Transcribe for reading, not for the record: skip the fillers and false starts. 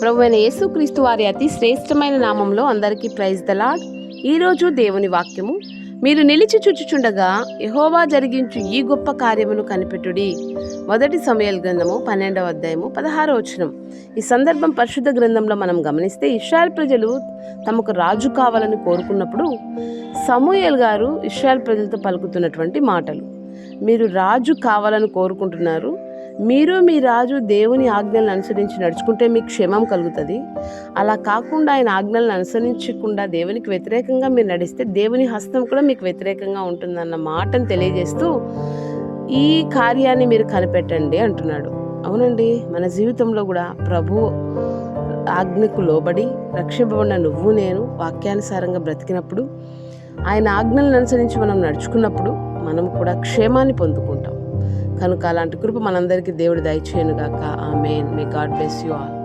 ప్రభువైన యేసుక్రీస్తు వారి అతి శ్రేష్టమైన నామంలో అందరికీ ప్రైజ్ ద లార్డ్. ఈరోజు దేవుని వాక్యము, మీరు నిలిచి చూచుచుండగా యెహోవా జరిగించు ఈ గొప్ప కార్యమును కనిపెట్టుడి. మొదటి సమూయేలు గ్రంథము 12వ అధ్యాయము 16వ వచనం. ఈ సందర్భం పరిశుద్ధ గ్రంథంలో మనం గమనిస్తే, ఇశ్రాయేల్ ప్రజలు తమకు రాజు కావాలని కోరుకున్నప్పుడు సమూయేలు గారు ఇశ్రాయేల్ ప్రజలతో పలుకుతున్నటువంటి మాటలు. మీరు రాజు కావాలని కోరుకుంటున్నారు, మీరు మీ రాజు దేవుని ఆజ్ఞలను అనుసరించి నడుచుకుంటే మీకు క్షేమం కలుగుతుంది. అలా కాకుండా ఆయన ఆజ్ఞలను అనుసరించకుండా దేవునికి వ్యతిరేకంగా మీరు నడిస్తే దేవుని హస్తం కూడా మీకు వ్యతిరేకంగా ఉంటుందన్న మాటను తెలియజేస్తూ ఈ కార్యాన్ని మీరు కనిపెట్టండి అంటున్నాడు. అవునండి, మన జీవితంలో కూడా ప్రభు ఆజ్ఞకు లోబడి రక్షింపబడిన నువ్వు నేను వాక్యానుసారంగా బ్రతికినప్పుడు, ఆయన ఆజ్ఞలను అనుసరించి మనం నడుచుకున్నప్పుడు మనం కూడా క్షేమాన్ని పొందుకుంటాం. కనుక అలాంటి కృప మనందరికీ దేవుడు దయచేయనుగాక. Amen. May God bless you all.